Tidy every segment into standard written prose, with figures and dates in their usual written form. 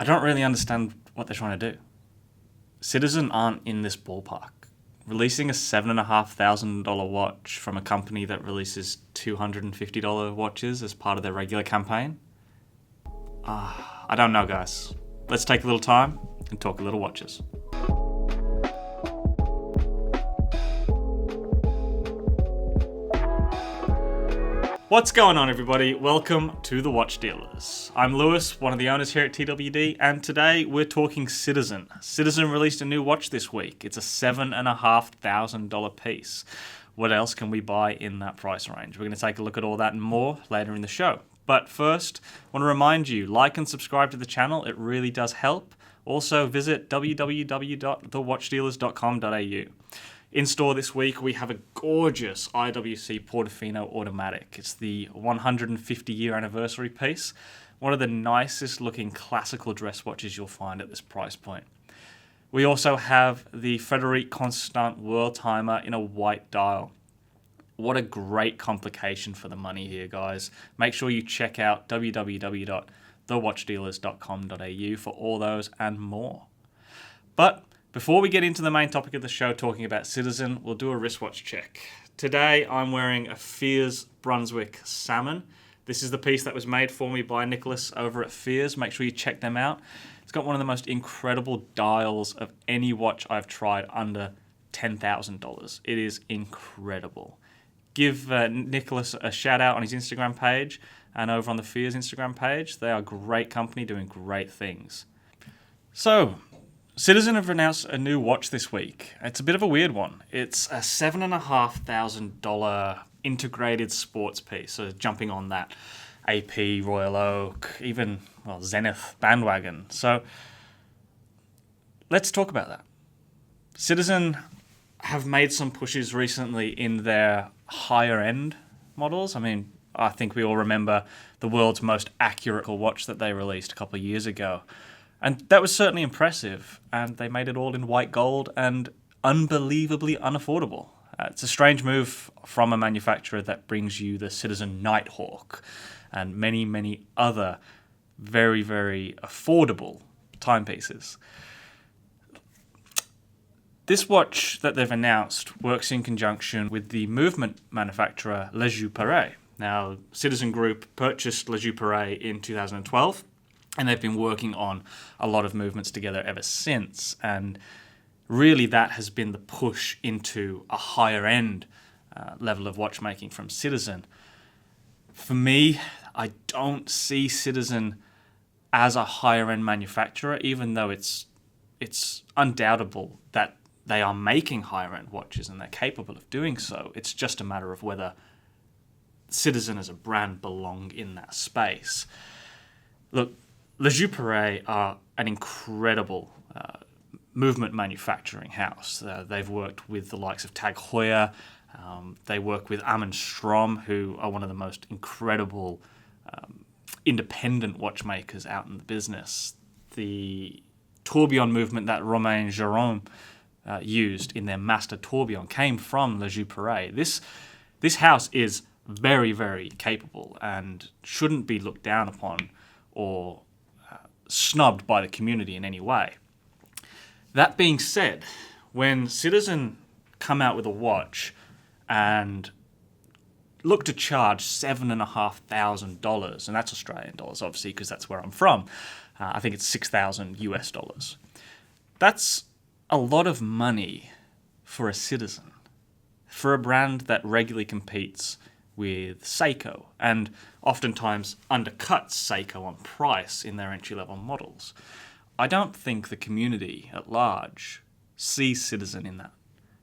I don't really understand what they're trying to do. Citizen aren't in this ballpark. Releasing a $7,500 watch from a company that releases $250 watches as part of their regular campaign? I don't know, guys. Let's take a little time and talk a little watches. What's going on, everybody? Welcome to the Watch Dealers. I'm Lewis, one of the owners here at TWD, and today we're talking Citizen. Citizen released a new watch this week. It's a $7,500 piece. What else can we buy in that price range? We're going to take a look at all that and more later in the show. But first, I want to remind you, like and subscribe to the channel. It really does help. Also, visit www.thewatchdealers.com.au. In store this week, we have a gorgeous IWC Portofino automatic. It's the 150-year anniversary piece. One of the nicest looking classical dress watches you'll find at this price point. We also have the Frederic Constant World Timer in a white dial. What a great complication for the money here, guys. Make sure you check out www.thewatchdealers.com.au for all those and more. But before we get into the main topic of the show, talking about Citizen, we'll do a wristwatch check. Today, I'm wearing a Fears Brunswick Salmon. This is the piece that was made for me by Nicholas over at Fears. Make sure you check them out. It's got one of the most incredible dials of any watch I've tried under $10,000. It is incredible. Give Nicholas a shout out on his Instagram page and over on the Fears Instagram page. They are a great company doing great things. So, Citizen have announced a new watch this week. It's a bit of a weird one. It's a $7,500 integrated sports piece, so jumping on that AP, Royal Oak, even Zenith bandwagon. So let's talk about that. Citizen have made some pushes recently in their higher end models. I mean, I think we all remember the world's most accurate watch that they released a couple of years ago. And that was certainly impressive, and they made it all in white gold and unbelievably unaffordable. It's a strange move from a manufacturer that brings you the Citizen Nighthawk and many, many other very, very affordable timepieces. This watch that they've announced works in conjunction with the movement manufacturer Jaeger-LeCoultre. Now, Citizen Group purchased Jaeger-LeCoultre in 2012. And they've been working on a lot of movements together ever since. And really that has been the push into a higher end level of watchmaking from Citizen. For me, I don't see Citizen as a higher end manufacturer, even though it's undoubtable that they are making higher end watches and they're capable of doing so. It's just a matter of whether Citizen as a brand belong in that space. Look, Jaeger-LeCoultre are an incredible movement manufacturing house. They've worked with the likes of Tag Heuer. They work with Amund Strom, who are one of the most incredible independent watchmakers out in the business. The tourbillon movement that Romain Jérôme used in their master tourbillon came from Jaeger-LeCoultre. This house is very, very capable and shouldn't be looked down upon or snubbed by the community in any way. That being said, when Citizen come out with a watch and look to charge $7,500, and that's Australian dollars, obviously, because that's where I'm from. I think it's $6,000 US. That's a lot of money for a Citizen, for a brand that regularly competes with Seiko and oftentimes undercuts Seiko on price in their entry-level models. I don't think the community at large sees Citizen in that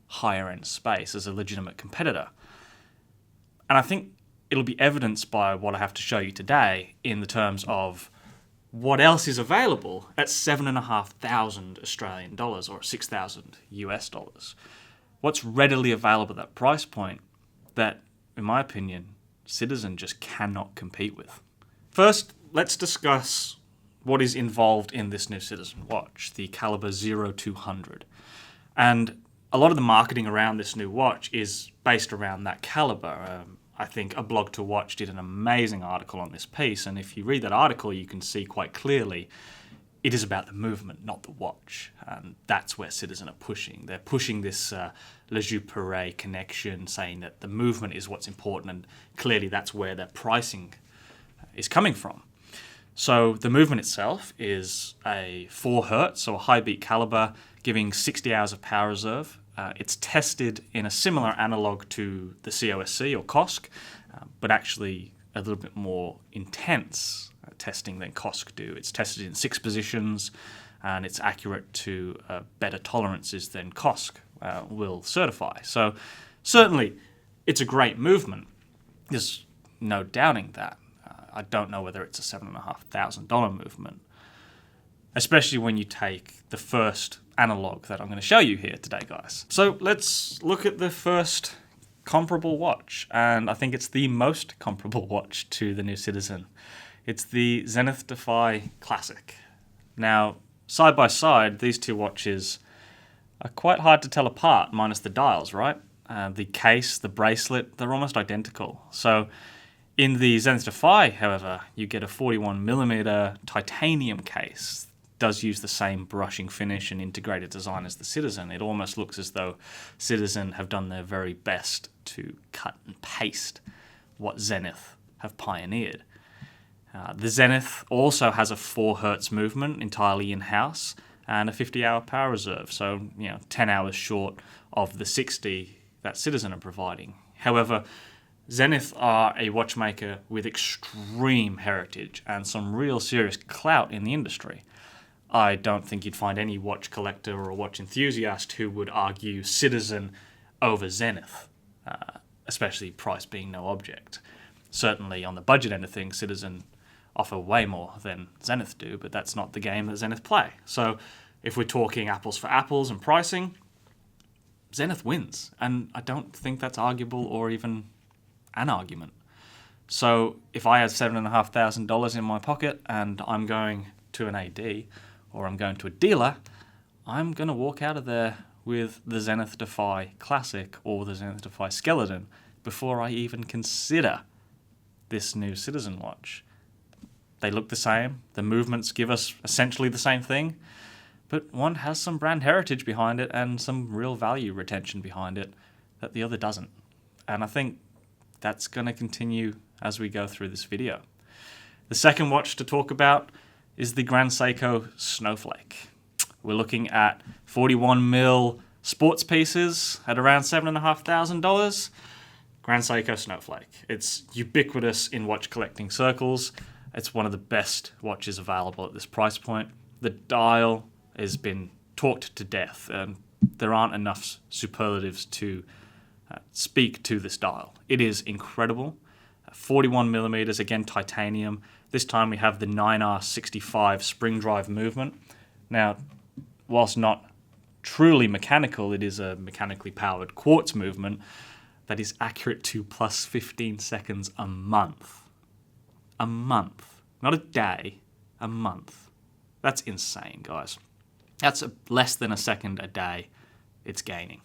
higher-end space as a legitimate competitor. And I think it'll be evidenced by what I have to show you today in the terms of what else is available at $7,500 Australian dollars or $6,000 US dollars. What's readily available at that price point that, in my opinion, Citizen just cannot compete with. First, let's discuss what is involved in this new Citizen watch, the caliber 0200. And a lot of the marketing around this new watch is based around that caliber. I think A Blog to Watch did an amazing article on this piece, and if you read that article, you can see quite clearly it is about the movement, not the watch. And that's where Citizen are pushing. They're pushing this Lejeune connection, saying that the movement is what's important, and clearly that's where their pricing is coming from. So the movement itself is a 4 Hz, so a high beat caliber, giving 60 hours of power reserve. It's tested in a similar analog to the COSC or COSC, but actually a little bit more intense testing than COSC do. It's tested in 6 positions, and it's accurate to better tolerances than COSC will certify. So certainly it's a great movement. There's no doubting that. I don't know whether it's a $7,500 movement, especially when you take the first analog that I'm going to show you here today, guys. So let's look at the first comparable watch, and I think it's the most comparable watch to the new Citizen. It's the Zenith Defy Classic. Now, side by side, these two watches are quite hard to tell apart, minus the dials, right? The case, the bracelet, they're almost identical. So in the Zenith Defy, however, you get a 41mm titanium case. It does use the same brushing finish and integrated design as the Citizen. It almost looks as though Citizen have done their very best to cut and paste what Zenith have pioneered. The Zenith also has a 4 Hz movement entirely in-house and a 50-hour power reserve, so 10 hours short of the 60 that Citizen are providing. However, Zenith are a watchmaker with extreme heritage and some real serious clout in the industry. I don't think you'd find any watch collector or watch enthusiast who would argue Citizen over Zenith, especially price being no object. Certainly on the budget end of things, Citizen offer way more than Zenith do, but that's not the game that Zenith play. So if we're talking apples for apples and pricing, Zenith wins, and I don't think that's arguable or even an argument. So if I had $7,500 in my pocket and I'm going to an AD or I'm going to a dealer, I'm going to walk out of there with the Zenith Defy Classic or the Zenith Defy Skeleton before I even consider this new Citizen watch. They look the same, the movements give us essentially the same thing, but one has some brand heritage behind it and some real value retention behind it that the other doesn't. And I think that's going to continue as we go through this video. The second watch to talk about is the Grand Seiko Snowflake. We're looking at 41mm sports pieces at around $7,500. Grand Seiko Snowflake. It's ubiquitous in watch collecting circles. It's one of the best watches available at this price point. The dial has been talked to death, and there aren't enough superlatives to speak to this dial. It is incredible. 41mm, again titanium. This time we have the 9R65 spring drive movement. Now, whilst not truly mechanical, it is a mechanically powered quartz movement that is accurate to plus 15 seconds a month. A month. Not a day, a month. That's insane, guys. That's less than a second a day it's gaining.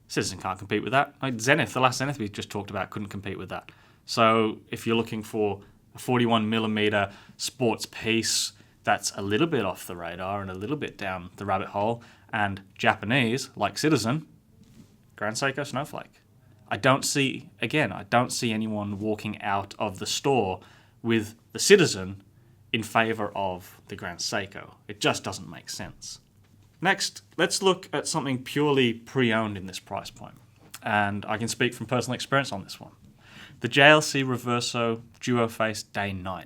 Citizen can't compete with that. Zenith, the last Zenith we just talked about, couldn't compete with that. So if you're looking for a 41mm sports piece that's a little bit off the radar and a little bit down the rabbit hole, and Japanese, like Citizen, Grand Seiko Snowflake. I don't see anyone walking out of the store with the Citizen in favor of the Grand Seiko. It just doesn't make sense. Next, let's look at something purely pre-owned in this price point, and I can speak from personal experience on this one. The Jaeger-LeCoultre Reverso Duo Face Day 9.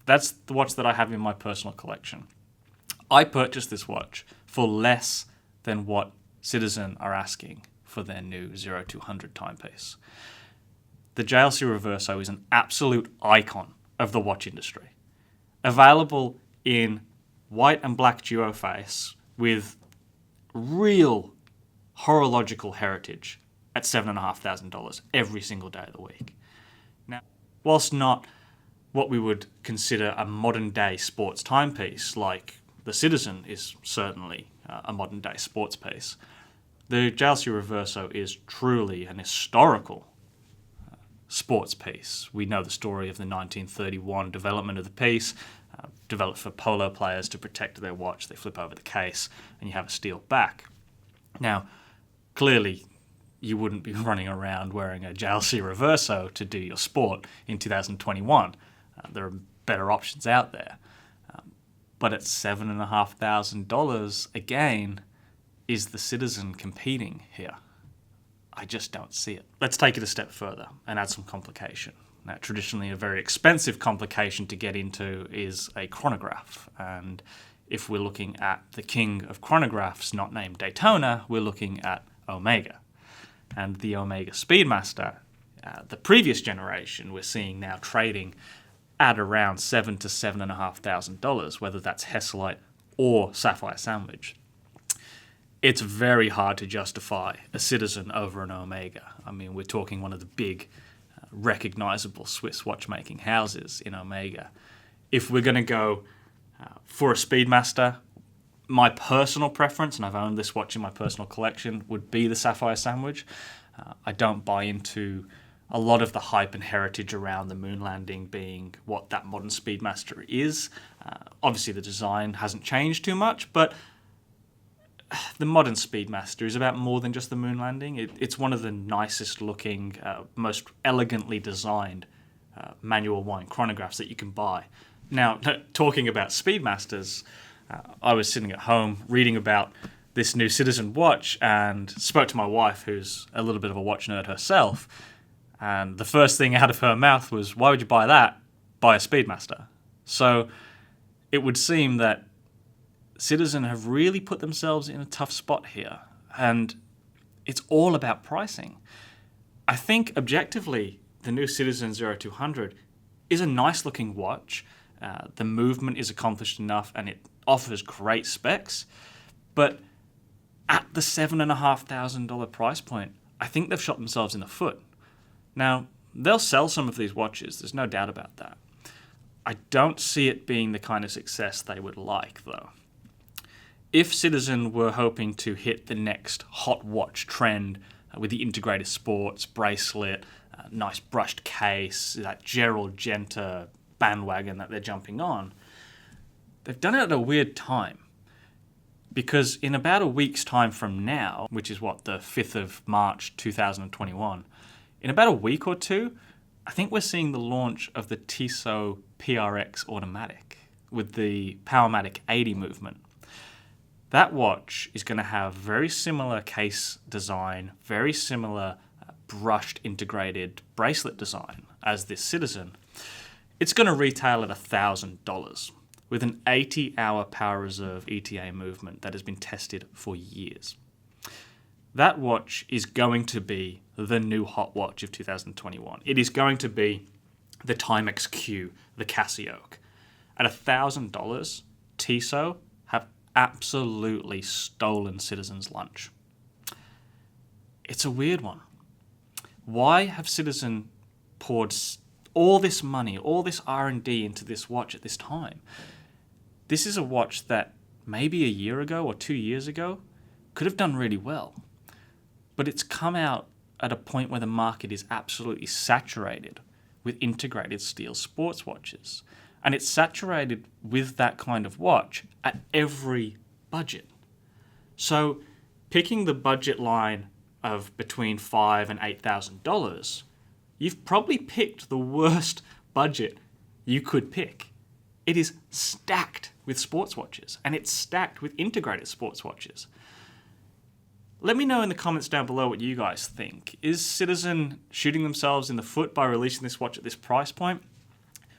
That's the watch that I have in my personal collection. I purchased this watch for less than what Citizen are asking for their new 0200 timepiece. The Jaeger-LeCoultre Reverso is an absolute icon of the watch industry. Available in white and black duo face with real horological heritage at $7,500 every single day of the week. Now, whilst not what we would consider a modern day sports timepiece, like the Citizen is certainly a modern day sports piece, the Jaeger-LeCoultre Reverso is truly an historical sports piece. We know the story of the 1931 development of the piece, developed for polo players to protect their watch. They flip over the case and you have a steel back. Now, clearly, you wouldn't be running around wearing a Jaeger-LeCoultre Reverso to do your sport in 2021. There are better options out there. But at $7,500, again, is the Citizen competing here? I just don't see it. Let's take it a step further and add some complication. Now, traditionally, a very expensive complication to get into is a chronograph. And if we're looking at the king of chronographs, not named Daytona, we're looking at Omega. And the Omega Speedmaster, the previous generation, we're seeing now trading at around $7,000 to $7,500, whether that's Hesalite or Sapphire Sandwich. It's very hard to justify a Citizen over an Omega. I mean, we're talking one of the big, recognizable Swiss watchmaking houses in Omega. If we're going to go for a Speedmaster, my personal preference, and I've owned this watch in my personal collection, would be the Sapphire Sandwich. I don't buy into a lot of the hype and heritage around the moon landing being what that modern Speedmaster is. Obviously, the design hasn't changed too much, but the modern Speedmaster is about more than just the moon landing. It's one of the nicest looking, most elegantly designed manual wind chronographs that you can buy. Now, talking about Speedmasters, I was sitting at home reading about this new Citizen watch and spoke to my wife, who's a little bit of a watch nerd herself. And the first thing out of her mouth was, why would you buy that? Buy a Speedmaster. So it would seem that Citizen have really put themselves in a tough spot here. And it's all about pricing. I think objectively, the new Citizen 0200 is a nice looking watch. The movement is accomplished enough and it offers great specs. But at the $7,500 price point, I think they've shot themselves in the foot. Now, they'll sell some of these watches, there's no doubt about that. I don't see it being the kind of success they would like, though. If Citizen were hoping to hit the next hot watch trend with the integrated sports, bracelet, nice brushed case, that Gerald Genta bandwagon that they're jumping on, they've done it at a weird time. Because in about a week's time from now, which is the 5th of March 2021, in about a week or two, I think we're seeing the launch of the Tissot PRX Automatic with the Powermatic 80 movement. That watch is going to have very similar case design, very similar brushed integrated bracelet design as this Citizen. It's going to retail at $1,000 with an 80-hour power reserve ETA movement that has been tested for years. That watch is going to be the new hot watch of 2021. It is going to be the Timex Q, the Casio. At $1,000, Tissot have absolutely stolen Citizen's lunch. It's a weird one. Why have Citizen poured all this money, all this R&D into this watch at this time? This is a watch that maybe a year ago or 2 years ago could have done really well. But it's come out at a point where the market is absolutely saturated with integrated steel sports watches. And it's saturated with that kind of watch at every budget. So picking the budget line of between $5,000 and $8,000, you've probably picked the worst budget you could pick. It is stacked with sports watches, and it's stacked with integrated sports watches. Let me know in the comments down below what you guys think. Is Citizen shooting themselves in the foot by releasing this watch at this price point?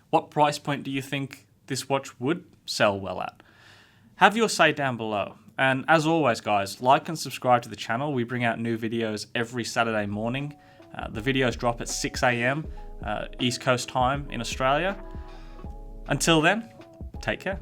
What price point do you think this watch would sell well at? Have your say down below. And as always, guys, like and subscribe to the channel. We bring out new videos every Saturday morning. The videos drop at 6 a.m. East Coast time in Australia. Until then, take care.